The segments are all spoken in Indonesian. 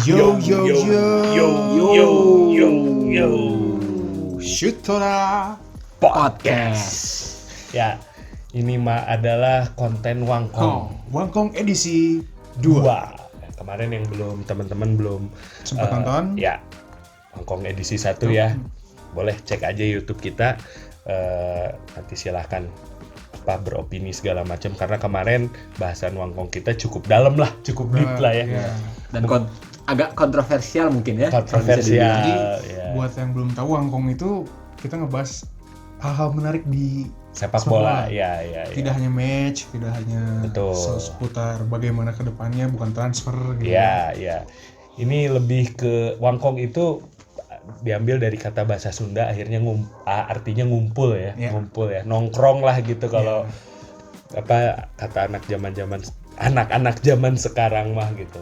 Yo yo yo yo yo yo yo Shutora Podcast. Ya, ini mah adalah konten Wangkong Wangkong edisi 2. Kemarin yang teman-teman belum sempat nonton. Ya, Wangkong edisi 1 ya. Boleh cek aja YouTube kita. Nanti silahkan beropini segala macam, karena kemarin bahasan Wangkong kita cukup dalam lah, cukup deep lah ya. Dan agak kontroversial mungkin ya. Kontroversial. Jadi ya. buat yang belum tahu, Wangkong itu kita ngebahas hal-hal menarik di sepak bola. Ya. Tidak hanya match, tidak hanya seputar bagaimana kedepannya, bukan transfer gitu. Ya. Ini lebih ke Wangkong itu diambil dari kata bahasa Sunda, akhirnya artinya ngumpul ya, ngumpul ya, nongkrong lah gitu kalau kata anak-anak zaman sekarang mah gitu.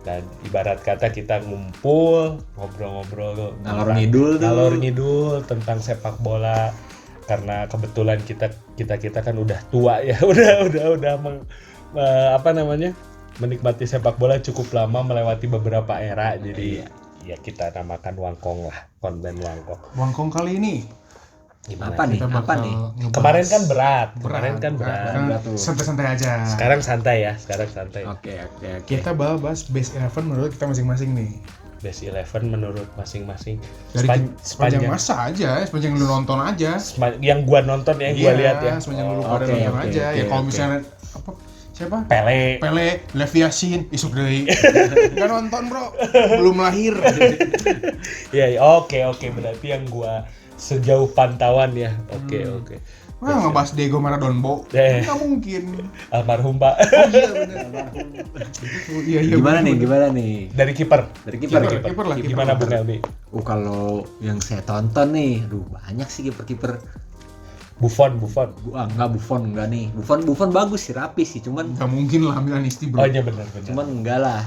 Dan ibarat kata kita ngumpul ngobrol-ngobrol ngalor ngidul tentang sepak bola, karena kebetulan kita kan udah tua ya, udah menikmati sepak bola cukup lama, melewati beberapa era, jadi ya kita namakan Wangkong lah, konten Wangkong. Wangkong kali ini gimana? Apa nih? Kemarin kan berat. Santai-santai aja. Sekarang santai ya, Oke. Kita bahas best 11 menurut kita masing-masing nih. Best 11 menurut masing-masing. Dari sepanjang masa aja, sepanjang lu nonton aja. Yang gua nonton, yang gua lihat ya. Sepanjang lu pada nonton aja. Ya kalau misalnya siapa? Pele, Lev Yashin, Isuk Deui. Enggak nonton, Bro. Belum lahir. Ya, oke. Berarti yang gua sejauh pantauan ya. Oke. Wah, ngebahas Diego Maradona, nggak mungkin. Almarhum, Pak. Iya. Gimana nih? Dari kiper lah. Gimana Bung Elmi? Kalau yang saya tonton nih, banyak sih kiper. Buffon. Enggak nih. Buffon bagus sih, rapi sih, cuman nggak mungkin lah ambil Anisti, Bro. Oh iya benar. Cuman enggak lah.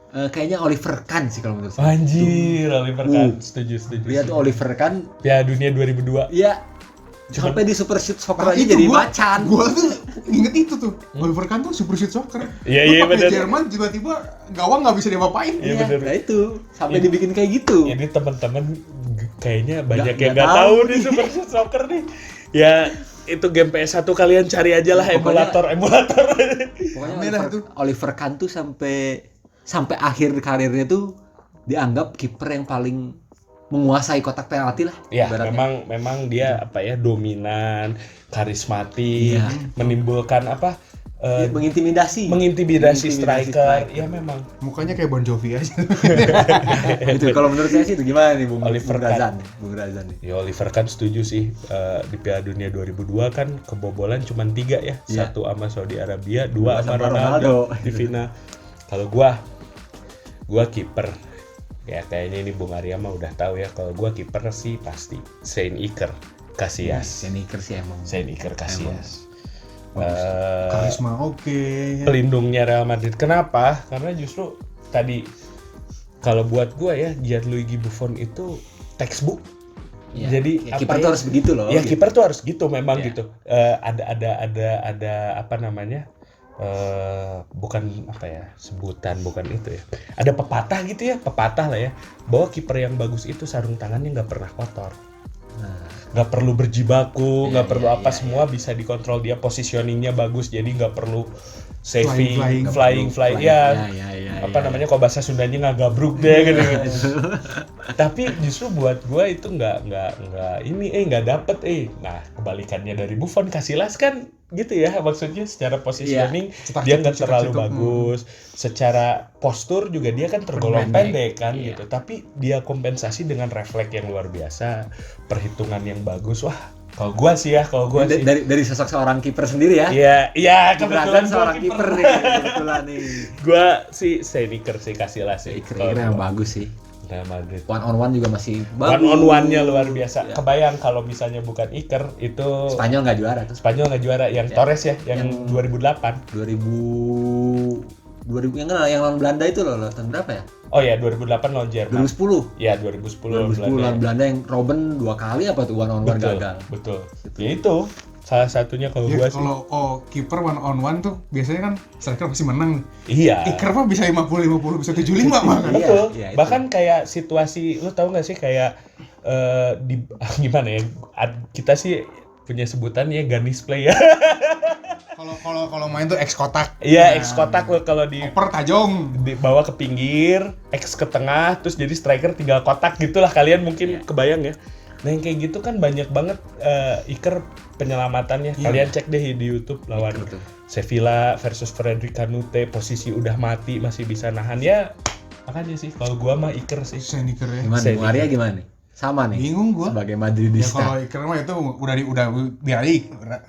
Kayaknya Oliver Kahn sih kalau menurut saya. Anjir, Oliver Kahn. Setuju. Lihat Oliver Kahn Piala Dunia 2002. Iya. Sampai di Super Shoot Soccer aja jadi macan. Gua tuh inget itu tuh. Oliver Kahn tuh Super Shoot Soccer. Iya benar. Jerman tiba-tiba gawang nggak bisa diapa-apain. Iya benar. Nah itu sampai dibikin kayak gitu. Ini teman-teman kayaknya banyak yang nggak tahu nih Super Shoot Soccer nih. Ya itu game PS1, kalian cari aja lah emulator. Pokoknya Oliver Kahn tuh sampai akhir karirnya tuh dianggap kiper yang paling menguasai kotak penalti lah. Ya, memang dia dominan, karismatik, menimbulkan mengintimidasi striker. Ya memang. Mukanya kayak Bon Jovi aja. Itu kalau menurut saya sih itu gimana nih Bung Razan nih. Ya Oliver Kahn setuju sih, di Piala Dunia 2002 kan kebobolan cuma 3 ya. 1 sama Saudi Arabia, 2 sama Ronaldo di final. Kalau gua kiper. Ya kayaknya ini Bung Arya mah udah tahu ya, kalau gua kiper sih pasti Sean Iker Casillas. Sean Iker Casillas. Karisma oke. Pelindungnya Real Madrid. Kenapa? Karena justru tadi kalau buat gua ya, Gianluigi Buffon itu textbook. Ya, jadi kiper tuh harus begitu loh. Ya kiper tuh harus gitu memang gitu. Ada bukan sebutan, bukan itu ya. Ada pepatah gitu ya, lah ya, bahwa kiper yang bagus itu sarung tangannya nggak pernah kotor. Nggak perlu berjibaku, nggak perlu semua bisa dikontrol, dia positioningnya bagus, jadi nggak perlu saving, flying. Kalau bahasa Sundanya nggak gabruk deh gitu. Tapi justru buat gue itu nggak dapet. Nah kebalikannya dari Buffon, Casillas kan gitu ya, maksudnya secara positioning dia nggak terlalu bagus, secara postur juga dia kan tergolong pendek kan gitu, tapi dia kompensasi dengan refleks yang luar biasa, perhitungan yang bagus. Wah, kalau gue sih dari sosok seorang kiper sendiri ya. Iya kebetulan seorang kiper nih kebetulan nih. Gue sih Iker sih, Casillas sih. Iker yang bagus sih. Real Madrid. One on one juga masih bagus. One on one-nya luar biasa. Ya. Kebayang kalau misalnya bukan Iker itu Spanyol nggak juara. Yang Torres ya, yang 2008. 2000 yang lawan Belanda itu loh, tahun berapa ya? Oh ya, 2008 lawan Jerman. 2010. Ya, 2010 lawan Belanda yang Robben 2 kali apa tuh one on one gagal. Betul. Ya itu Salah satunya kalau gua sih. Kalau kiper 1-on-1 tuh biasanya kan striker pasti menang. Iya. Kicker mah bisa 50-50 bisa 75 mah kan. Betul. Iya, itu. Bahkan kayak situasi lu tahu nggak sih kayak di gimana ya? Kita sih punya sebutan ya ganis play ya. Kalau main tuh X kotak. Iya, X kotak lo kalau di Oper tajong. dibawa ke pinggir, X ke tengah, terus jadi striker tinggal kotak gitulah, kalian mungkin kebayang ya. Nah yang kayak gitu kan banyak banget Iker penyelamatannya. Kalian cek deh di YouTube lawan Sevilla versus Frederick Canute, posisi udah mati masih bisa nahan ya. Makanya sih kalau gua mah Iker sih. Seniker ya. Gimana Bung Arya gimana nih? Sama nih. Bingung gua. Sebagai Ya Madridista. kalau Iker mah itu udah biar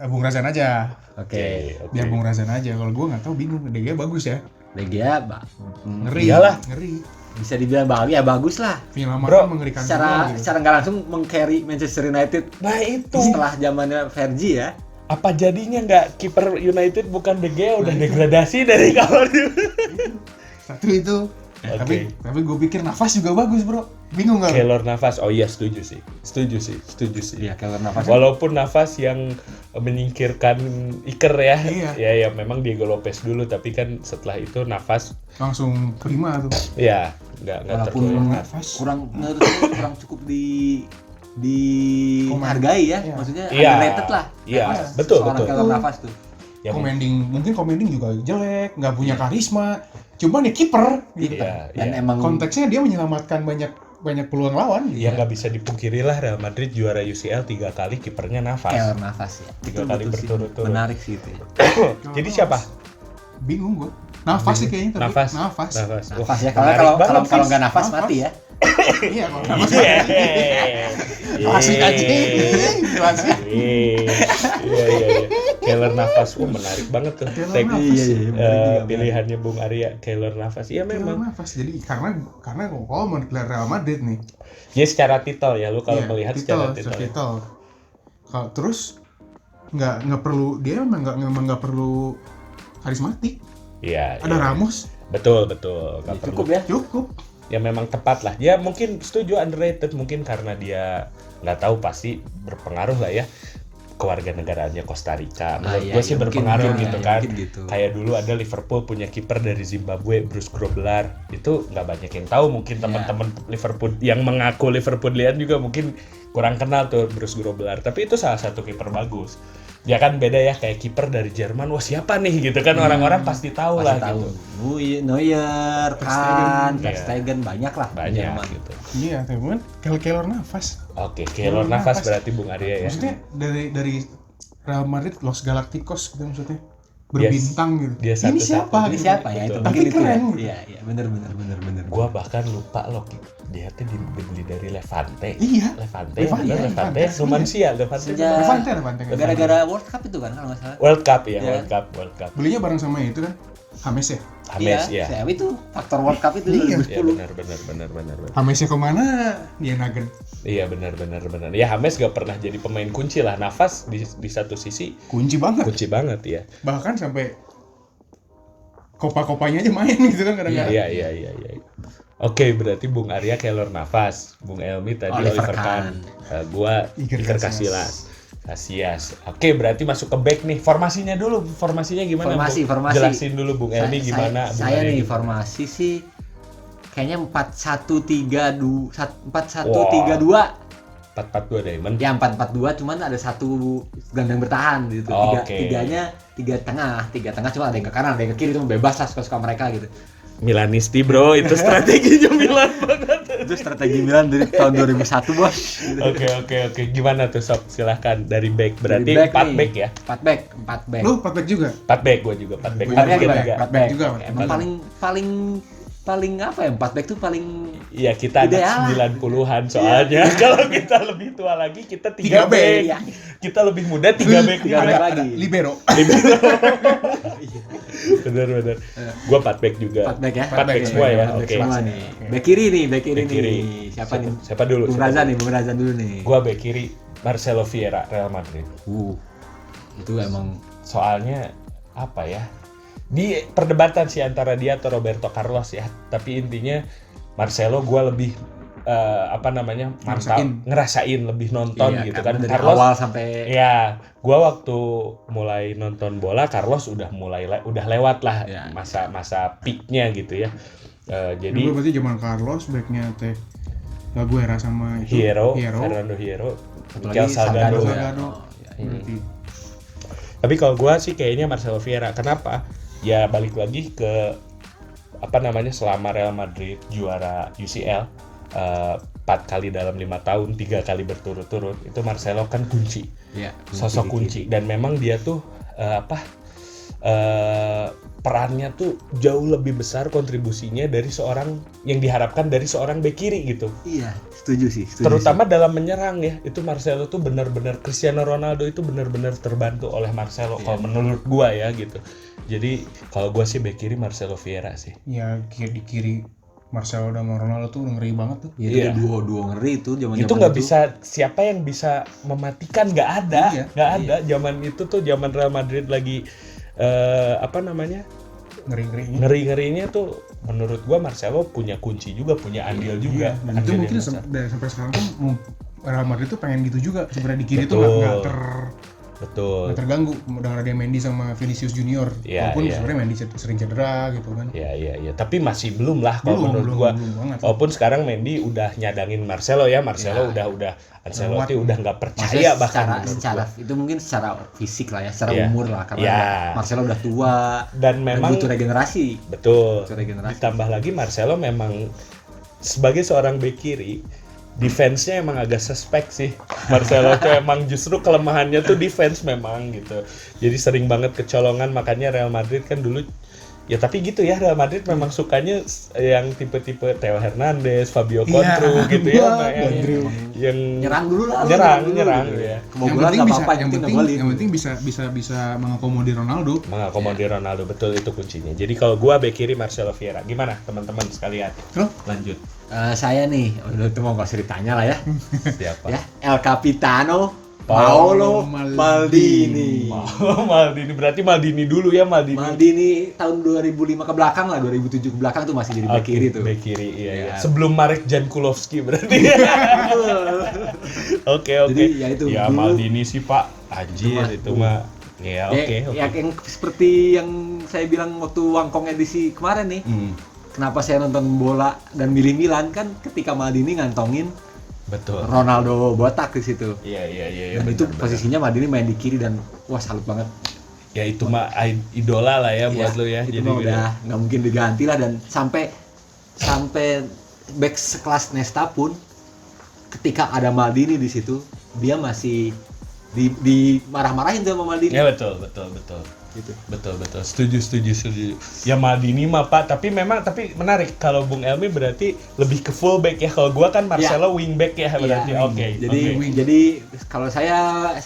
Bung Razan aja. Oke. Biar Bung Razan aja. Kalau gua nggak tahu bingung. DG bagus ya. De Gea Ngeri. Iyalah. Ngeri. bisa dibilang bagus lah. Penyelamatan mengerikan Secara semua, gitu. nggak langsung meng-carry Manchester United Nah itu setelah zamannya Fergie ya. apa jadinya nggak kiper United bukan De Gea udah degradasi dari kawan Satu itu. Oke. Tapi gue pikir Navas juga bagus bro. Bingung nggak? Keylor Navas, oh iya setuju sih. Iya, Keylor Navas. Walaupun Navas yang menyingkirkan Iker ya, Iya. ya memang Diego Lopez dulu, tapi kan setelah itu Navas, Langsung prima tuh. ya nggak Walaupun tergoyang. Navas. menurut saya kurang cukup dihargai ya, Iya. maksudnya Iya. underrated lah. Iya, Navas, betul, seorang betul. Keylor Navas tuh. Yang Mungkin Komending juga jelek, nggak punya karisma. Cuman ya kiper. Gitu. Iya, Dan iya. emang Konteksnya dia menyelamatkan banyak peluang lawan. Gitu. yang nggak bisa dipungkiri lah Real Madrid juara UCL 3 kali kipernya Navas. Keylor Navas ya. Tiga Itu kali betul sih. berturut-turut. Menarik sih itu ya. Jadi siapa? Bingung gue. Navas sih kayaknya. Tapi Navas. Navas. Navas ya, Menarik kalau banget, kalau Fis. nggak Navas Navas. mati ya. Iya, kalau Navas. Klasik Klasik aja. Klasik. Iya. Keylor Navas, menarik banget tuh. Keylor Take, Navas. Iya, bener juga, pilihannya Bung Arya, Keylor Navas. Iya Keylor memang. Navas. Jadi karena kalau mau declare Real Madrid nih. Ya secara titel ya, lu kalau Iya, melihat secara titel. Kalau terus nggak perlu dia memang nggak perlu karismatik. Iya. Ada iya. Ramos, Betul. Nggak Cukup perlu. ya. cukup. Ya memang tepat lah. Ya mungkin setuju underrated mungkin karena dia nggak tahu pasti berpengaruh lah ya. Kewarganegaraannya Costa Rica. Menurut iya, gue sih iya, berpengaruh mungkin, gitu iya, kan. mungkin gitu. Kayak dulu ada Liverpool punya kiper dari Zimbabwe, Bruce Grobbelaar. Itu nggak banyak yang tahu. Mungkin teman-teman Liverpool yang mengaku Liverpoolian juga mungkin kurang kenal tuh Bruce Grobbelaar. Tapi itu salah satu kiper bagus. Ya kan beda ya kayak kiper dari Jerman. Wah siapa nih gitu kan orang-orang pasti tahu lah Pasti tahu. gitu. Neuer, Kahn, Iya. Ter Stegen banyak lah. Banyak Jerman. gitu. Iya, teman. Keylor Navas. Oke, Keylor Navas berarti Bung Arya ya. Maksudnya dari Real Madrid Los Galacticos gitu maksudnya. Berbintang gitu. dia Ini satu-satu. siapa? Ini gitu. siapa ya? Betul. Itu Tapi mungkin itu ya. keren. Iya, benar. Gua bahkan lupa loh dia tuh dibeli dari Levante. Iya. Levante, Levante. Numancia, Levante. Sejak- Levante. Gara-gara World Cup itu kan kalau nggak salah. World Cup ya, Iya. World Cup. Belinya bareng sama itu kan. James ya. James ya. Saya itu faktor World Cup itu Iya. 2010. Iya benar. Jamesnya kemana? Dia Nugget. Iya benar. Ya James gak pernah jadi pemain kunci lah. Navas di satu sisi Kunci banget. kunci banget ya. Bahkan sampai kopa-kopanya aja main gitu kan kadang-kadang. Iya. Oke, berarti Bung Arya Keylor Navas, Bung Elmi tadi Oliver Oliver Kahn. Gua Iker Iker Casillas. Casillas. Oke, berarti masuk ke back nih. Formasinya dulu. Formasinya gimana, Formasi. Bung? Jelasin dulu Bung Elmi gimana. Bung Saya Arya nih gimana? formasi sih kayaknya 4-1-3-2 4-1-3-2. 4-4-2 Diamond. Ya 4-4-2 cuman ada satu gelandang bertahan gitu. Oh, oke. Tiga tengah cuma ada yang ke kanan, ada yang ke kiri, itu bebas lah suka-suka mereka gitu. Milanisti bro, itu strateginya Milan banget. Itu strategi Milan dari tahun 2001 bos. Gitu. Oke. Gimana tuh Sob? Silahkan dari back. Berarti Dari 4 nih. back ya? 4 back. Lu 4 back juga? 4 back, gue juga 4 back. Gua 4 back, juga. juga. 4 back. juga. Emang paling apa ya? 4 back tuh paling Iya, kita anak Ideal. 90-an soalnya. Kalau kita lebih tua lagi, kita 3 3 back. back. Iya. Kita lebih muda 3 back. 3 back Ada lagi. libero. Bener. Gua 4 back juga. 4 back ya. 4 back semua ya. 4 back Oke. semua nih. Back kiri nih. Back kiri. Siapa nih? Siapa dulu? Bung Razan dulu nih. Gua back kiri Marcelo Vieira, Real Madrid. Itu emang Soalnya apa ya? Di perdebatan sih antara dia atau Roberto Carlos ya. Tapi intinya Marcelo gue lebih mantap ngerasain lebih nonton Iya, gitu kan. dari Carlos awal sampai ya, gua waktu mulai nonton bola Carlos udah udah lewat lah Ya. masa peaknya gitu ya. Jadi Jadi berarti zaman Carlos backnya teh Aguero sama itu Fernando Hierro, apalagi Mikel Salgado. Salgado. Ya. Berarti Tapi kalau gua sih kayaknya Marcelo Vieira. Kenapa? Ya balik lagi ke selama Real Madrid juara UCL 4 kali dalam 5 tahun, 3 kali berturut-turut, itu Marcelo kan kunci. Ya, Sosok kunci, dan memang dia tuh perannya tuh jauh lebih besar kontribusinya dari seorang yang diharapkan dari seorang bek kiri gitu. Iya, setuju sih. Terutama dalam menyerang ya, itu Marcelo tuh benar-benar, Cristiano Ronaldo itu benar-benar terbantu oleh Marcelo kalau menurut gua ya gitu. Jadi kalau gua sih bek kiri Marcelo Vieira sih. ya di kiri Marcelo dan Ronaldo tuh udah ngeri banget tuh. Iya, duo ngeri itu zaman-zaman Itu nggak bisa, siapa yang bisa mematikan, nggak ada. Iya. Ada zaman itu tuh, zaman Real Madrid lagi ngeri-ngerinya tuh, menurut gua Marcelo punya kunci juga, punya andil juga. Iya, dan itu Andil mungkin yang besar. sampai sekarang tuh Real Madrid tuh pengen gitu juga sebenarnya, di kiri tuh Betul. nggak terganggu dengan ada Mendy sama Vinicius Junior. Iya, Walaupun iya. sebenarnya Mendy sering cedera gitu kan. Ya, tapi masih belum lah kalau menurut gua. belum banget. Walaupun sekarang Mendy udah nyadangin Marcelo ya, Marcelo udah Ancelotti udah nggak percaya bahkan secara itu mungkin secara fisik lah ya, secara Iya. umur lah, karena Iya. Marcelo udah tua dan memang butuh regenerasi. betul. Butuh regenerasi. Ditambah lagi Marcelo memang sebagai seorang bek kiri, defense-nya emang agak suspek sih. Marcelo tuh emang justru kelemahannya tuh defense memang gitu. Jadi sering banget kecolongan, makanya Real Madrid kan dulu ya, tapi gitu ya, Real Madrid memang sukanya yang tipe-tipe Theo Hernandez, Fabio Contru gitu ya, yang Nyerang dulu lah. nyerang ya. ya. Kebobolan nggak apa-apa, yang penting bisa mengakomodir Ronaldo. Mengakomodir Ronaldo, betul, itu kuncinya. Jadi kalau gua bek kiri Marcelo Vieira. Gimana teman-teman sekalian? Lanjut. Saya nih, itu mau nggak usah ditanya lah ya. Siapa? Ya, El Capitano Paolo Paolo Maldini. Maldini, berarti Maldini dulu ya, Maldini tahun 2005 ke belakang lah, 2007 ke belakang tuh masih jadi bek kiri tuh. Bek kiri, iya. Ya. Sebelum Marek Jankulovski berarti. Oke. Jadi ya itu Ya dulu. Maldini sih Pak, anjir itu mah. Ya oke. Ya, yang seperti yang saya bilang waktu Wangkong edisi kemarin nih. Kenapa saya nonton bola dan milih Milan, kan ketika Maldini ngantongin Betul. Ronaldo botak di situ. Iya. Dan itu posisinya Maldini main di kiri dan wah salut banget. Ya itu mah idola lah ya buat lo ya. Itu Jadi mah udah nggak mungkin diganti lah, dan sampai back sekelas Nesta pun ketika ada Maldini di situ dia masih di marah-marahin tuh sama Maldini. ya betul. Gitu. Betul. Setuju. Ya Maldini mah Pak, tapi menarik kalau Bung Elmi berarti lebih ke fullback ya. Kalau gua kan Marcelo wingback ya berarti. Iya. Oke. Jadi kalau saya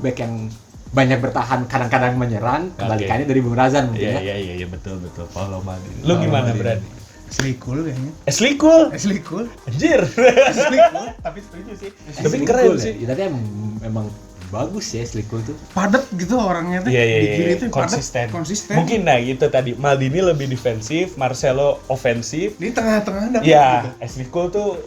back yang banyak bertahan, kadang-kadang menyerang, kebalikannya dari Bung Razan mungkin ya. Iya betul. Paulo Maldini. Lu gimana berarti? Asli cool kayaknya. Asli cool. Anjir. Asli cool. Tapi setuju sih. Asli Tapi cool keren ya. sih. Ya, tapi emang bagus ya Slikul tuh. Padat gitu orangnya tuh. Iya. Di kiri tuh padat, Konsisten. Mungkin Mungkin itu tadi Maldini lebih defensif, Marcelo ofensif. di tengah-tengah dapet Iya, gitu. Asli cool tuh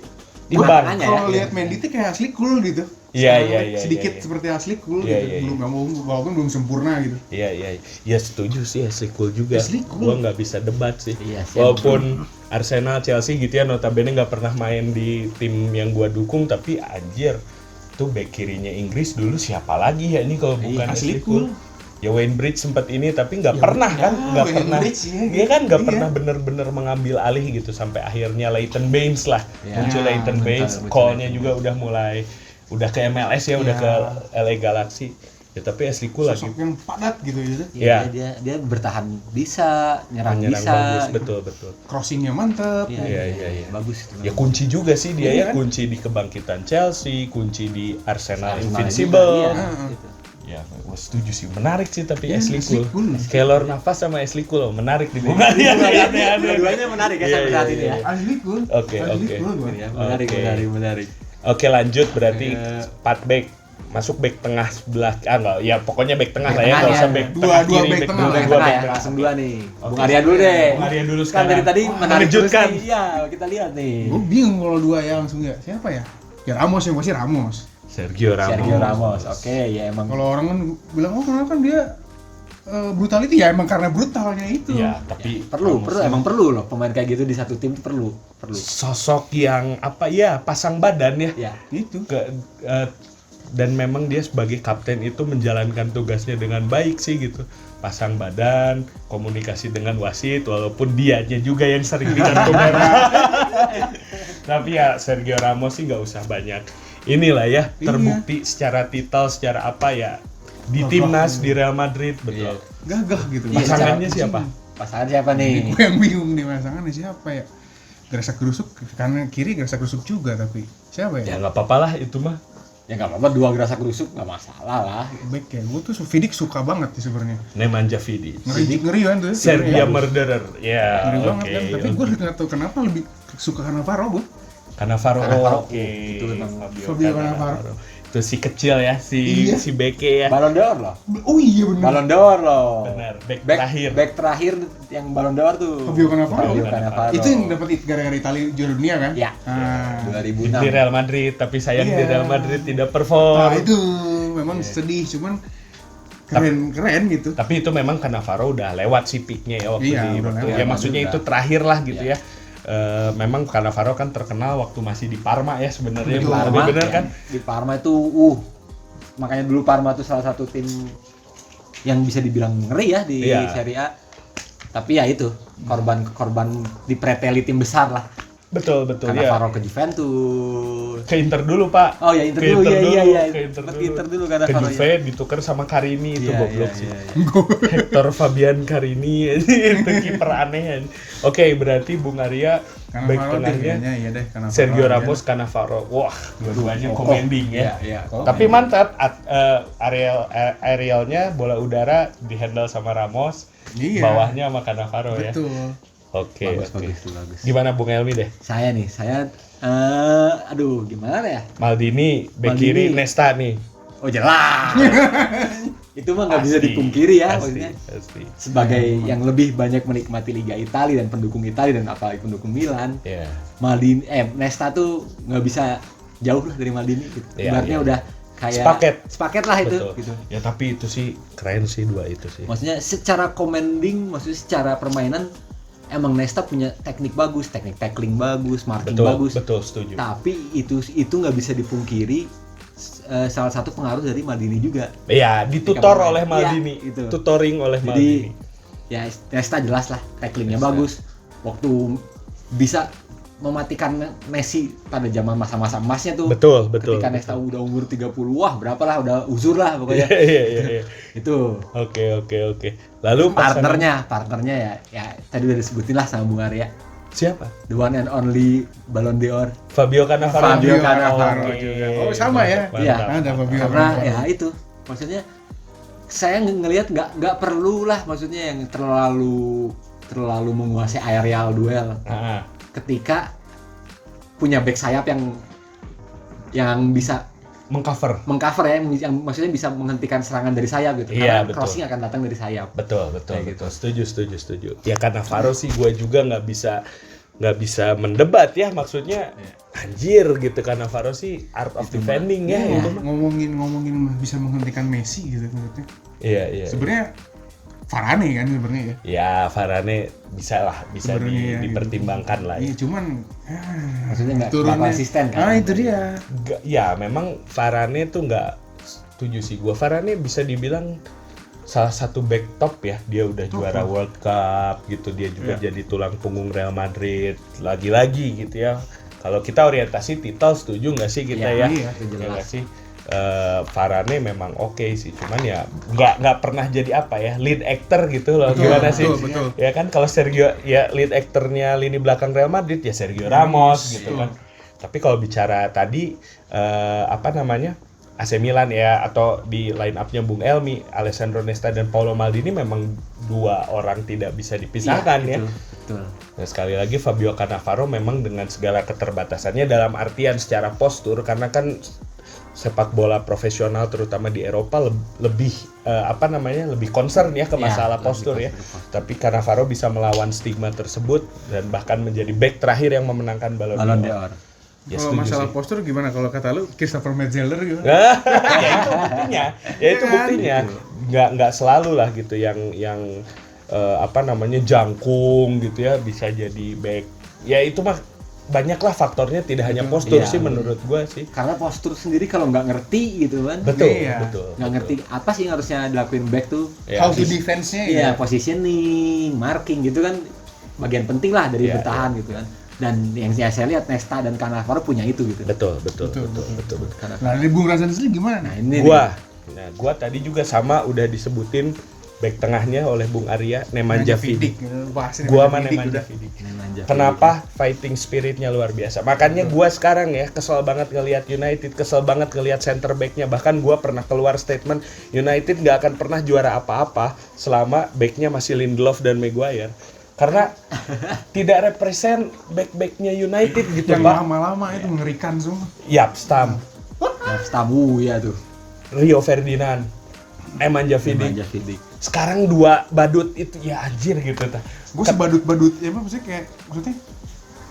Di imbang. tengahnya. Kalau Ya, lihat Mendy tuh kayak asli cool gitu. Iya. Sedikit seperti asli cool Iya, gitu. iya. Walaupun belum sempurna gitu. Iya. Ya setuju sih, Asli cool juga. Asli cool. Gua nggak bisa debat sih. Iya, sih. Walaupun Arsenal, Chelsea gitu ya, notabene nggak pernah main di tim yang gua dukung, tapi anjir tuh bek kirinya Inggris dulu siapa lagi ya ini kalau bukan Asli Asli cool. Ya Wayne Bridge sempat ini, tapi nggak pernah kan, nggak Wayne pernah. Bridge, iya, Dia kan nggak iya. pernah bener-bener mengambil alih gitu sampai akhirnya Leighton Baines lah Ya, muncul Leighton betul, Baines, betul, call-nya Leighton juga udah ke MLS ya, udah Ya. ke LA Galaxy. Ya tapi Asli cool lagi. Sosok yang padat gitu gitu. Iya. Dia bertahan bisa, nyerang Menyerang bisa. bagus, betul. Crossingnya mantep. Iya. Bagus itu. Ya kunci juga sih dia Iya ya, kan? kunci di kebangkitan Chelsea, kunci di Arsenal Arsenal Invincible. juga, iya, Heeh. gitu. Ya, gue setuju sih. Menarik sih tapi Iya, Asli Asli cool. cool. Keylor Navas sama Asli cool menarik di Iya, Dua-duanya menarik ya sampai saat ini ya. Asli cool. Oke. Asli cool gua. Ya, menarik. Oke, lanjut berarti 4 back. masuk back tengah sebelah enggak ya pokoknya back tengah Back lah ya tengah enggak usah ya. back Dua- tengah dua kiri back back tengah. dua Back dua tengah back ya, tengah. langsung dua nih. Oke. Bung Arya dulu deh. Bung Arya dulu Kan sekarang. dari tadi Wah, menarik terus mengejutkan. nih. Iya, kita lihat nih. Gue bingung kalau dua ya langsung ya. Siapa ya? Ya Ramos yang pasti Ramos. Sergio Ramos. Sergio Ramos. Oke, ya emang. Kalau orang kan bilang kenapa kan dia brutality ya emang karena brutalnya itu. Ya, tapi perlu Ramos emang perlu loh pemain kayak gitu di satu tim tuh perlu. sosok yang apa ya pasang badan ya. Ya. Itu. Dan memang dia sebagai kapten itu menjalankan tugasnya dengan baik sih gitu. Pasang badan, komunikasi dengan wasit walaupun dianya juga yang sering kartu merah. Tapi ya Sergio Ramos sih nggak usah banyak. Inilah ya terbukti secara titel, secara apa ya di timnas di Real Madrid betul. Gagah gitu. Iya, Pasangannya Secara- siapa? Pasangan siapa nih? Gue yang bingung nih pasangannya siapa ya? Gerasa gerusuk kanan kiri gerasa gerusuk juga tapi siapa Ya ya? nggak apa-apa lah itu mah. Ya nggak apa-apa, dua gerasa gerusuk nggak masalah lah. Back ya. Gue tuh Vidic suka banget sih sebenarnya. Nemanja Vidic. Ngeri kan tuh. Serbia Ngeri Murderer. Ya, banget oke. kan. Tapi gue nggak tahu kenapa lebih suka Cannavaro gue. Cannavaro. Cannavaro. Oke. Itu memang Fabio Cannavaro. Itu si kecil ya, si Iya. si Beke ya. Ballon d'Or loh. Oh iya benar. Ballon d'Or loh. Benar, back Back terakhir yang Ballon d'Or tuh. Fabio Cannavaro. Fabio Cannavaro. Itu yang dapat gara-gara Italia juara dunia kan? Ya. Ah. 2006. Di Real Madrid, tapi sayang Iya. di Real Madrid tidak Nah, perform. itu memang sedih cuman keren gitu. Tapi itu memang Cannavaro udah lewat sih peaknya ya waktu Iya, di udah waktu lewat. ya maksudnya Udah. itu terakhir lah gitu Iya. ya. Memang Cannavaro kan terkenal waktu masih di Parma ya sebenarnya. Betul. Tapi Parma, bener ya. kan? Di Parma itu makanya dulu Parma tuh salah satu tim yang bisa dibilang ngeri ya di Iya. Serie A. Tapi ya itu korban dipreteli tim besar lah. Betul ya. Cannavaro ke Juventus. Ke Inter dulu, Pak. Oh ya Inter Ke dulu, Inter iya. ke Inter Ke dulu. Inter dulu Ke Cannavaro. Juve ditukar sama Carini itu goblok sih. Iya. Hector Fabian Carini itu kiper aneh. Oke, berarti Bung Arya back Cannavaro tengahnya iya deh Cannavaro. Sergio aja. Ramos, Cannavaro. Wah, dua-duanya commanding ya. Iya. Tapi mantap arealnya bola udara dihandle sama Ramos, Iya. bawahnya sama Cannavaro ya. Betul. Oke. Bagus. Gimana Bung Elmi deh? Saya aduh gimana ya? Maldini, back Maldini. kiri Nesta nih. Oh jelas. Itu mah nggak bisa Pasti, dipungkiri ya, pasti, maksudnya pasti. sebagai yang lebih banyak menikmati Liga Italia dan pendukung Italia dan apalagi pendukung Milan, Ya. Maldini, Nesta tuh nggak bisa jauh lah dari Maldini. Gitu. Iya, Ibaratnya iya. udah kayak Sepaket. lah itu. Betul. Gitu. Ya tapi itu sih keren sih dua itu sih. Maksudnya secara commanding, maksudnya secara permainan emang Nesta punya teknik bagus, teknik tackling bagus, marking bagus. Betul, setuju. Tapi itu nggak bisa dipungkiri. Salah satu pengaruh dari Maldini juga. Ya, ditutor Ketika oleh bermain. Maldini, Iya, itu. tutoring oleh Jadi Maldini. ya Nesta jelas lah tacklingnya Nesta. bagus. Waktu bisa mematikan Messi pada zaman masa-masa emasnya tuh. Betul. Ketika Nesta udah umur 30, wah berapa lah udah uzur lah pokoknya. Iya. Itu Oke. Lalu pasangan- partnernya ya tadi udah disebutin lah sama Bung Arya. siapa? The one and only Ballon d'Or. Fabio Cannavaro. Fabio Cannavaro juga. Oh, sama ya? Iya. Ada Fabio Karena Cannavaro. ya itu maksudnya saya ngelihat nggak perlu lah maksudnya yang terlalu menguasai aerial duel Ah, ketika punya back sayap yang bisa mengcover. mengcover ya yang maksudnya bisa menghentikan serangan dari sayap gitu. Iya, Karena betul. crossing akan datang dari sayap. Betul. Kayak gitu. Setuju. Ya Cannavaro sih gue juga nggak bisa mendebat ya, maksudnya anjir gitu. Cannavaro sih art of defending ya Iya, itu mah. ngomongin bisa menghentikan Messi gitu maksudnya. Iya. Sebenarnya Varane kan sebenarnya ya. Ya Varane bisa Sebenarnya ya, dipertimbangkan lah. Iya, cuman Maksudnya nggak turunnya. konsisten kan. Ah, itu dia. Ya memang Varane tuh nggak setuju sih gua. Varane bisa dibilang salah satu back top ya, dia udah juara World Cup gitu, dia juga jadi tulang punggung Real Madrid lagi-lagi gitu ya. Kalau kita orientasi titel setuju nggak sih kita ya? Iya, itu Ya jelas. nggak sih. Varane memang oke sih, cuman ya nggak pernah jadi apa ya lead actor gitu loh. Betul, Gimana sih? betul. Ya kan kalau Sergio ya lead actornya lini belakang Real Madrid ya Sergio Ramos gitu kan. Tapi kalau bicara tadi AC Milan ya atau di line up-nya Bung Elmi, Alessandro Nesta dan Paolo Maldini memang dua orang tidak bisa dipisahkan ya. Betul. Nah, sekali lagi Fabio Cannavaro memang dengan segala keterbatasannya dalam artian secara postur karena kan sepak bola profesional terutama di Eropa lebih lebih concern ya ke masalah postur ya. Tapi Cannavaro bisa melawan stigma tersebut dan bahkan menjadi back terakhir yang memenangkan Ballon d'Or. Ya, kalau setuju masalah sih. postur gimana? Kalau kata lu Christopher Metzeler gitu. Ya itu buktinya. Nggak selalu lah gitu yang jangkung gitu ya bisa jadi back. Ya itu mah banyaklah faktornya, tidak hanya postur sih menurut gua sih. Karena postur sendiri kalau nggak ngerti gitu kan. Betul. Nggak ngerti apa sih yang harusnya dilakuin back tuh. How to defense-nya Iya, positioning, marking gitu kan bagian penting lah dari bertahan gitu kan. Dan yang saya lihat Nesta dan Cannavaro punya itu gitu. Betul. Nah, dari Bung Razan sendiri gimana? Nah, ini Gua tadi juga sama udah disebutin back tengahnya oleh Bung Arya, Nemanja Vidic. Gua mah Nemanja Vidic. Kenapa fighting spiritnya luar biasa. Makanya gua sekarang ya kesel banget ngelihat United, kesel banget ngelihat center backnya. Bahkan gua pernah keluar statement United nggak akan pernah juara apa-apa selama backnya masih Lindelof dan Maguire. Karena tidak represent back-backnya United gitu, yang Pak. lama-lama itu mengerikan semua. Yap, Stam, Stamu ya tuh. Rio Ferdinand, Nemanja Vidic. Sekarang dua badut itu ya anjir gitu ta. Gue sebadut-badut ya maksudnya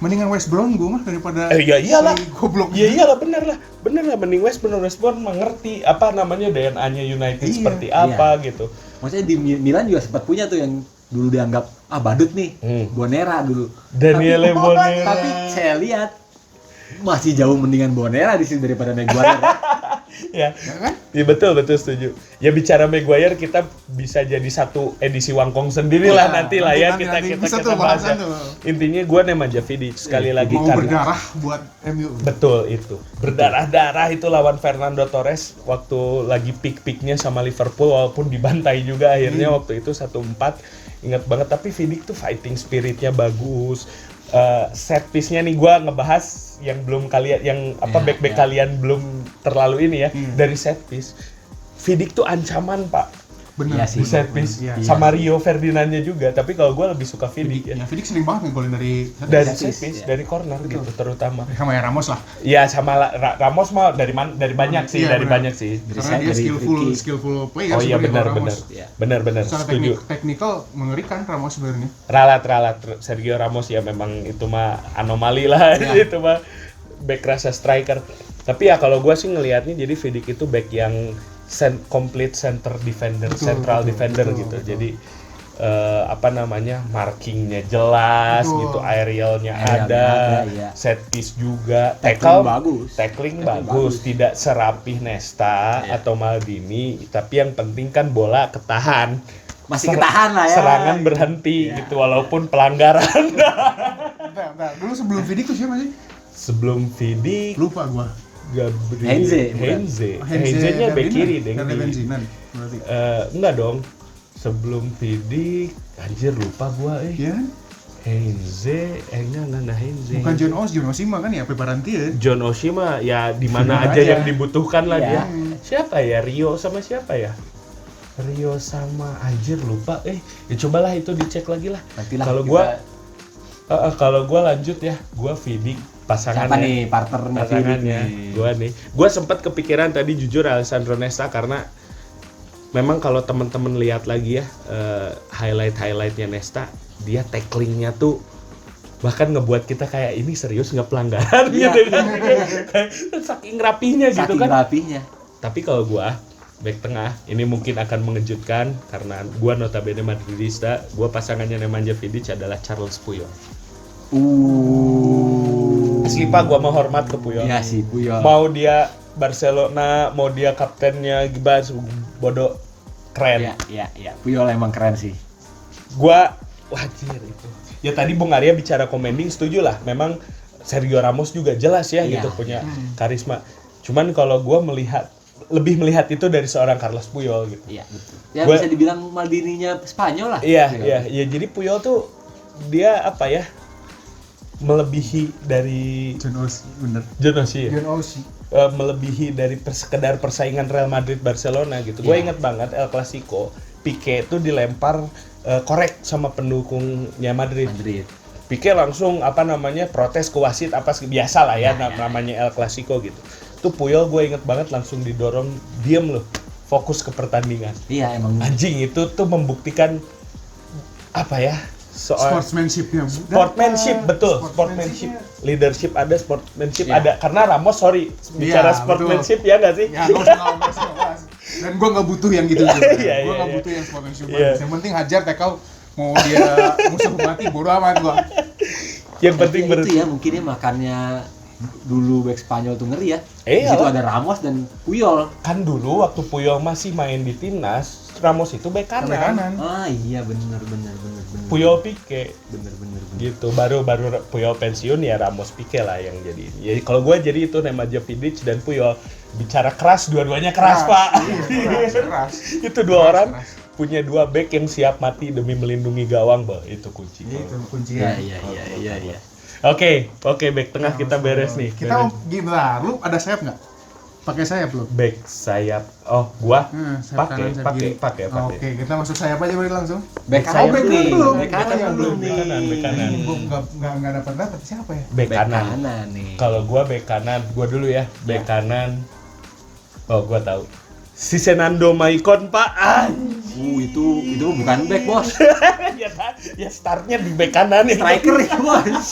mendingan West Brown gue mah daripada ya iyalah. si goblok. Ya iyalah bener lah mending West Brown mengerti apa namanya DNA-nya United seperti apa gitu. Maksudnya di Milan juga sempat punya tuh yang dulu dianggap badut nih, Bonera dulu. Daniele Bonera. Tapi saya lihat masih jauh mendingan Bonera di sini daripada Maguire. Ya kan? Ya betul setuju. Ya bicara Maguire kita bisa jadi satu edisi Wangkong sendiri lah nanti lah ya kita bahas. Intinya gue Nemanja Vidic sekali lagi mau berdarah buat MU. Betul itu. Berdarah-darah itu lawan Fernando Torres waktu lagi peak-peaknya sama Liverpool walaupun dibantai juga akhirnya waktu itu 1-4. Ingat banget, tapi Vidic tuh fighting spiritnya bagus. Set piece-nya nih gue ngebahas yang belum kalian back-back kalian belum terlalu ini ya dari set piece. Vidic tuh ancaman, Pak. Benar sih. Set piece sama Rio Ferdinandnya juga, tapi kalau gue lebih suka Vidic ya. Vidic sering banget ngegolin dari set piece, dari corner gitu terutama. Sama ya Ramos lah. Iya sama Ramos mah dari banyak sih, banyak sih. Karena dia skillful player. Oh iya benar. Secara Setuju. teknikal mengerikan Ramos sebenarnya. Ralat Sergio Ramos ya memang itu mah anomali lah itu mah back rasa striker. Tapi ya kalau gue sih ngelihatnya jadi Vidic itu back yang complete center defender, central defender gitu. Jadi markingnya jelas gitu, aerialnya ada, set piece juga, tackling bagus, tidak serapih Nesta atau Maldini, tapi yang penting kan bola ketahan. Masih ketahan lah ya. Serangan berhenti gitu walaupun pelanggaran. Bentar. Dulu sebelum Vidic tuh siapa sih? Sebelum Vidic lupa gua. Heinze-nya back kiri deh. Enggak dong. Sebelum Vidic, anjir lupa gua Iya. Heinze, enggak Heinze. Bukan John Oshima kan ya, Peparanti ya. John Oshima ya di mana aja yang dibutuhkan lah dia. Siapa ya? Rio sama siapa ya? Rio sama anjir lupa. Ya cobalah itu dicek lagi lah. Kalau gua lanjut ya, gua Vidic pasangannya. Siapa nih partnernya? Gua sempat kepikiran tadi jujur Alessandro Nesta karena memang kalau teman-teman lihat lagi ya highlightnya Nesta, dia tacklingnya tuh bahkan ngebuat kita kayak ini serius nggak pelanggaran gitu kan. Saking rapinya gitu kan. Tapi kalau gua back tengah ini mungkin akan mengejutkan karena gua notabene Madridista, gua pasangannya Nemanja Vidic adalah Charles Puyol. Asli Pak, gua mau hormat ke Puyol. Iya sih Puyol. Mau dia Barcelona, mau dia kaptennya Gibas, bodoh keren. Iya. Puyol emang keren sih. Gua wajir itu. Ya tadi Bung Arya bicara commending, setuju lah. Memang Sergio Ramos juga jelas ya gitu punya karisma. Cuman kalau gua lebih melihat itu dari seorang Carlos Puyol gitu. Iya, betul. Ya bisa dibilang Maldininya Spanyol lah. Iya. Jadi Puyol tuh dia apa ya? Melebihi dari John Oshie. Melebihi dari sekedar persaingan Real Madrid Barcelona gitu. Gue inget banget El Clasico, Pique itu dilempar korek sama pendukungnya Madrid. Pique langsung protes ke wasit biasa lah ya, namanya El Clasico gitu. Tuh Puyol gue inget banget langsung didorong diem loh, fokus ke pertandingan. Iya emang. Anjing itu tuh membuktikan soal Sportsmanship, betul. Sportsmanship, leadership ada, sportsmanship ada. Karena Ramos bicara sportsmanship ya nggak sih? Ya, nggak usah. Dan gue nggak butuh yang gitu. Gue nggak butuh yang sportsmanship. Yang penting hajar, tackle, mau dia musuh mati, bodo amat gue. Yang penting itu ya mungkin ya makannya dulu back Spanyol tuh ngeri ya. Di situ ada Ramos dan Puyol. Kan dulu waktu Puyol masih main di timnas, Ramos itu bek kanan. Ah iya benar. Puyol Pique. Bener. Gitu. Baru Puyol pensiun ya Ramos Pique lah yang jadi. Jadi kalau gue jadi itu Nemanja Vidic dan Puyol bicara keras, dua-duanya keras Pak. Iya, keras. Itu dua orang punya dua back yang siap mati demi melindungi gawang, itu kunci. Itu kunci. Iya. Oke, back tengah kita beres nih. Kita gimana? Lu ada sayap nggak? Pakai sayap lu? Back sayap. Oh, gua pakai. Oke, kita masuk sayap aja berarti langsung. Back kanan belum. Back kanan. Gua nggak dapat siapa ya? Back kanan nih. Kalau gua back kanan, gua dulu ya. Back kanan. Oh, gua tahu. Si Fernando Maicon, Pak. Itu bukan back, Bos. Ya kan? Ya startnya di back kanan ya. Striker ya, Bos.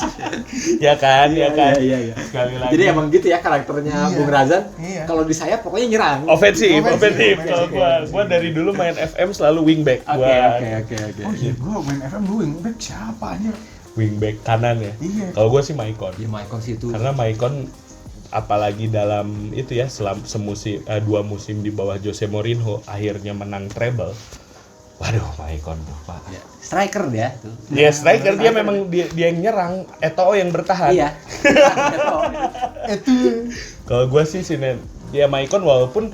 Ya kan. Iya. Sekali lagi. Jadi emang gitu ya karakternya Bung Razan. Iya. Kalau di sayap pokoknya nyerang. Ofensif. Kalau gua dari dulu main FM selalu wingback Oke. Oh iya, gua main FM dulu wingback siapa anjir? Wingback kanan ya. Iya. Kalau gua sih Maicon. Ya Maicon sih itu. Karena Maicon apalagi dalam itu ya semusim 2 musim di bawah Jose Mourinho akhirnya menang treble. Waduh, Maicon tuh, Pak. Ya, striker dia tuh. Dia striker, dia memang dia yang nyerang, Eto'o yang bertahan. Iya. Itu Kalau gue sih dia Maicon walaupun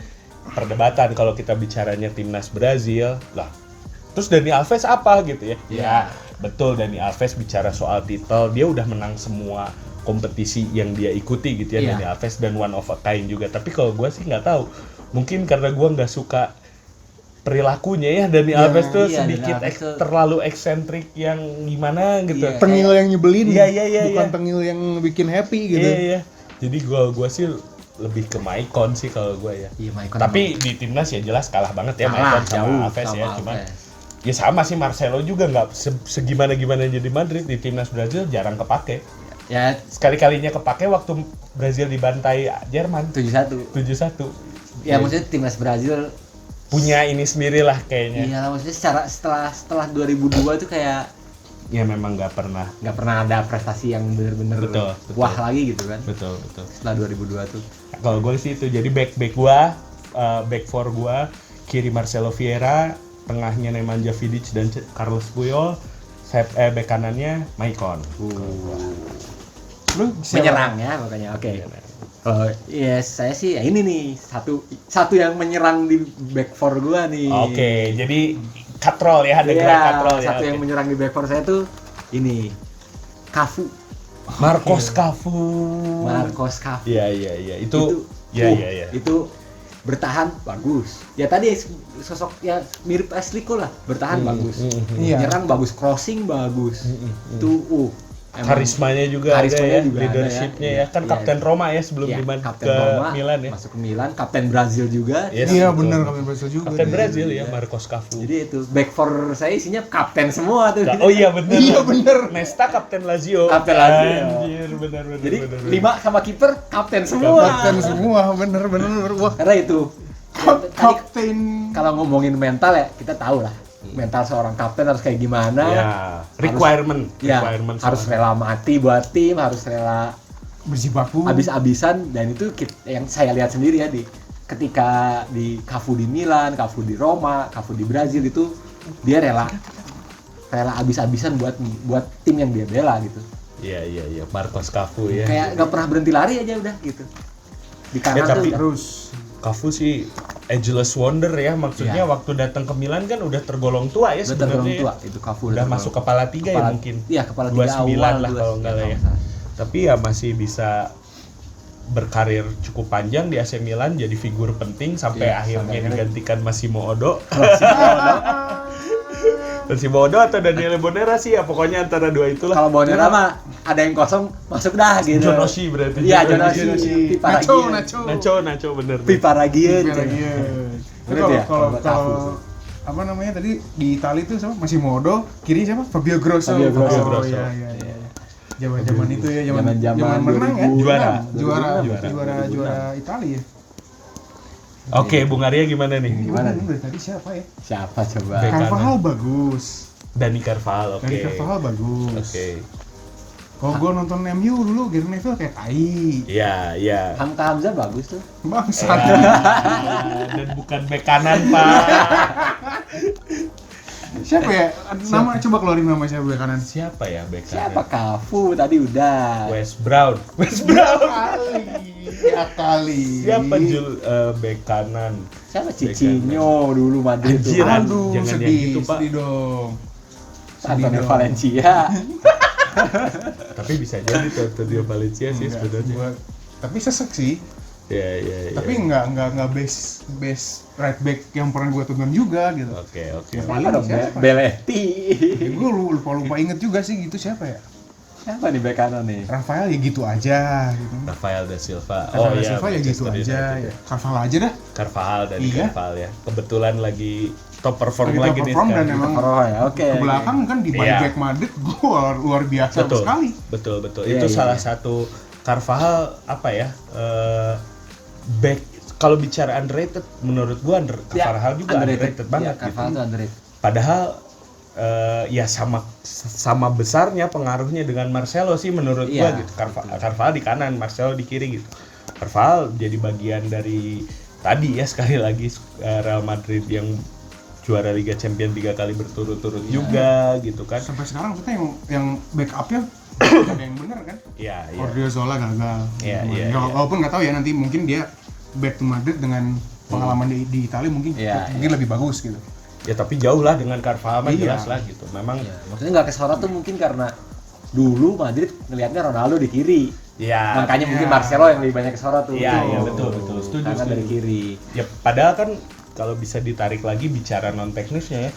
perdebatan kalau kita bicaranya timnas Brazil lah. Terus Dani Alves apa gitu ya? Ya, betul, Dani Alves bicara soal titel, dia udah menang semua kompetisi yang dia ikuti gitu ya, Dani Alves, dan one of a kind juga. Tapi kalau gue sih nggak tahu, mungkin karena gue nggak suka perilakunya ya, Dani Alves tuh sedikit terlalu eksentrik yang gimana gitu. tengil yang nyebelin. Iya. Bukan tengil yang bikin happy gitu. Iya. Jadi gue sih lebih ke Maicon sih kalau gue ya. Iya, Maicon. Tapi di timnas ya jelas kalah banget ya Maicon sama Alves ya. Cuman ya sama sih, Marcelo juga nggak segimana-gimana jadi Madrid, di timnas Brazil jarang kepake. Ya Sekali-kalinya kepake waktu Brazil dibantai Jerman 7-1. Ya maksudnya timnas Brazil punya ini sendiri lah kayaknya. Iya, maksudnya setelah 2002 itu kayak Ya memang nggak pernah ada prestasi yang bener-bener Betul. wah lagi gitu kan. Betul. Setelah 2002 tuh. Kalau gue sih itu, jadi back gua, back four gua, kiri Marcelo Vieira, tengahnya Nemanja Vidic dan Carlos Puyol, back kanannya Maicon. Lu Menyerang ya makanya. Oke. Saya sih ya ini nih satu yang menyerang di back four gua nih. Oke, jadi katrol ya, ada gerak katrol ya. Satu yang menyerang di back four saya tuh ini Cafu. Marcos Cafu. Iya. Itu bertahan bagus. Ya tadi sosok ya mirip Ashley Cole lah, bertahan bagus. Menyerang bagus, crossing bagus. Itu karismanya juga ada ya, leadershipnya ya. Kan Kapten Roma ya sebelum Kapten ke Roma, Milan ya. Masuk ke Milan, Kapten Brazil juga. Iya benar, Kapten Brazil juga. Kapten Brazil ya, Marcos Cafu. Jadi itu back four saya isinya kapten semua tuh. Oh iya benar. Iya benar. Nesta Kapten Lazio. Anjir, benar. Jadi 5 sama kiper kapten semua. Bener. Wah. Karena itu Kapten. Kalau ngomongin mental ya kita tahu lah. Mental seorang kapten harus kayak gimana? Ya, requirement harus rela mati buat tim, harus rela berjibaku habis-habisan, dan itu yang saya lihat sendiri ya ketika di Cafu di Milan, Cafu di Roma, Cafu di Brazil itu dia rela habis-habisan buat tim yang dia bela gitu. Iya, Marcos Cafu ya. Kayak nggak pernah berhenti lari aja udah gitu. Di kanan tapi tuh terus. Cafu sih ageless wonder ya, maksudnya waktu datang ke Milan kan udah tergolong tua ya sebenarnya. Itu Cafu udah masuk kepala 3 ya mungkin. Iya, kepala 3 awal lah kalau enggak lah ya. Tapi ya masih bisa berkarir cukup panjang di AC Milan, jadi figur penting sampai akhirnya digantikan Massimo Odo. Masih Bodo atau Daniel Bonera sih ya, pokoknya antara dua itulah. Kalau Bonera mah ada yang kosong masuk dah gitu. John Oshie berarti. Iya, John Oshie. Nacho bener. Piparagian. Tapi kalau apa namanya tadi di Itali tuh siapa? Masih Modo, kiri siapa? Fabio Grosso. Fabio Grosso. Oh iya. Zaman itu ya, zaman menang ya. Juara Italia ya. Oke, Bung Arya gimana nih? Gimana nih? Dari tadi siapa ya? Siapa coba? Carvajal bagus. Dani Carvajal, oke. Dani Carvajal bagus. Oke. Kalau gue nonton MU dulu, Gary Neville kayak tai. Iya. Hamka Hamzah bagus tuh. Bangsat. Dan bukan bek kanan, Pak. Siapa ya? Nama coba keluarin nama siapa bek kanan. Siapa ya bek kanan? Siapa Cafu tadi udah. West Brown. Kali. Siapa bek kanan? Siapa Cicinho dulu Madrid Anjir, tuh. Aduh, jangan sedih, yang gitu, Pak. sedih dong. Antonio Valencia. Tapi bisa jadi tuh Antonio Valencia sih sebenarnya. Tapi sesek sih. Iya. Tapi nggak base right back yang pernah gue tonton juga gitu. Oke. Siapa dong? Siapa? Belletti. Ya, gue lupa inget juga sih gitu siapa ya? Siapa nih bek kanan nih? Rafael ya gitu aja gitu. Rafael da Silva. Rafael da Silva ya gitu Manchester aja United ya. Carvajal aja dah. Carvajal dan Iya. Carvajal ya. Kebetulan lagi top perform Lagi lagi top nih perform dan sekarang. emang Oh ya, oke. ke belakang kan di Iya. back Madrid gue luar biasa sekali. Betul. Iya, Itu iya, salah iya. satu Carvajal apa ya? Back kalau bicara underrated menurut gua Carvajal juga underrated banget gitu. Carvajal tuh underrated. Padahal ya sama besarnya pengaruhnya dengan Marcelo sih menurut gua Iya. gitu. Carvajal di kanan, Marcelo di kiri gitu. Carvajal jadi bagian dari tadi ya sekali lagi Real Madrid yang juara Liga Champions 3 kali berturut-turut juga gitu kan. Sampai sekarang kita yang backupnya ada yang bener kan? Iya. Odriozola gagal. Iya, Gitu. iya, Ya, iya. walaupun nggak tahu ya nanti mungkin dia back to Madrid dengan pengalaman di Italia mungkin Iya, lebih bagus gitu. Ya tapi jauh lah dengan Carvajal mah Iya. jelas lah gitu. Memang Ya, maksudnya nggak kesorot tuh mungkin karena dulu Madrid ngelihatnya Ronaldo di kiri. ya Makanya mungkin iya. Marcelo yang lebih banyak kesorot tuh. Iya, betul. Setuju. Karena dari kiri. Ya padahal kan kalau bisa ditarik lagi bicara non teknisnya ya.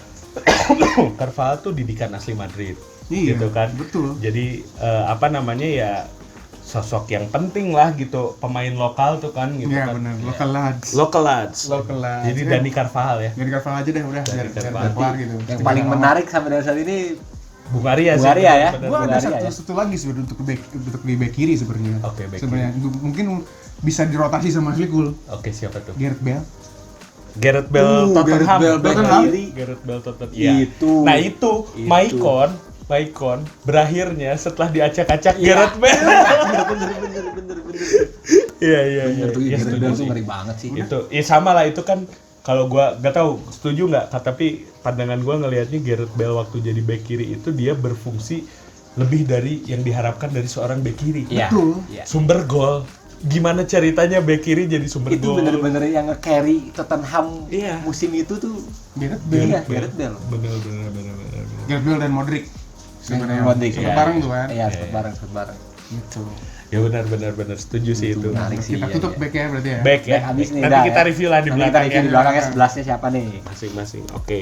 Carvajal tuh didikan asli Madrid. Iya, Gitu kan. betul. Jadi apa namanya ya sosok yang penting lah gitu, pemain lokal tuh kan gitu Iya kan. benar, local lads. Local lads. Local lads. Jadi Dani Carvajal ya. Jadi Carvajal aja deh udah Dani biar Carvajal. kelar gitu. Yang paling menarik sampai dari saat ini Bung Arya Bung sih. Arya ya. bener-bener. Gua ada Bulgaria ya? satu lagi sebenarnya untuk di back kiri sebenarnya. Oke, back Sebenarnya mungkin bisa dirotasi sama Slikul. Oke, siapa tuh? Gareth Bale. Gareth Bale Tottenham. Gareth Bale back Tottenham. kiri. Gareth Bale Tottenham. Iya. Itu. Nah, itu Maicon berakhirnya setelah diacak-acak Iya. Gareth Bale. Bener. Iya. Bener tuh Ya, Gareth setuju Bale tuh sih. ngeri banget sih. Itu ya sama lah, itu kan kalau gua nggak tahu setuju nggak, tapi pandangan gua ngelihatnya Gareth Bale waktu jadi back kiri itu dia berfungsi lebih dari yang diharapkan dari seorang back kiri. Iya. Betul. Iya. Sumber gol. Gimana ceritanya back kiri jadi sumber Itu gol? bener-bener yang nge-carry Tottenham Iya. musim itu tuh. Gareth Bale. Iya, Gareth Bale. Bener. Gareth Bale dan Modric. Sebenarnya Modric, sempat iya. bareng tuh kan. Iya, sempat bareng. Gitu. Ya benar setuju sih itu. menarik sih. Kita iya, tutup iya. back ya berarti ya. Back ya. Back habis nih, Nanti dah, kita ya. review lah di Nanti kita belakang review ya. di belakangnya 11-nya siapa nih. Masing-masing. Oke.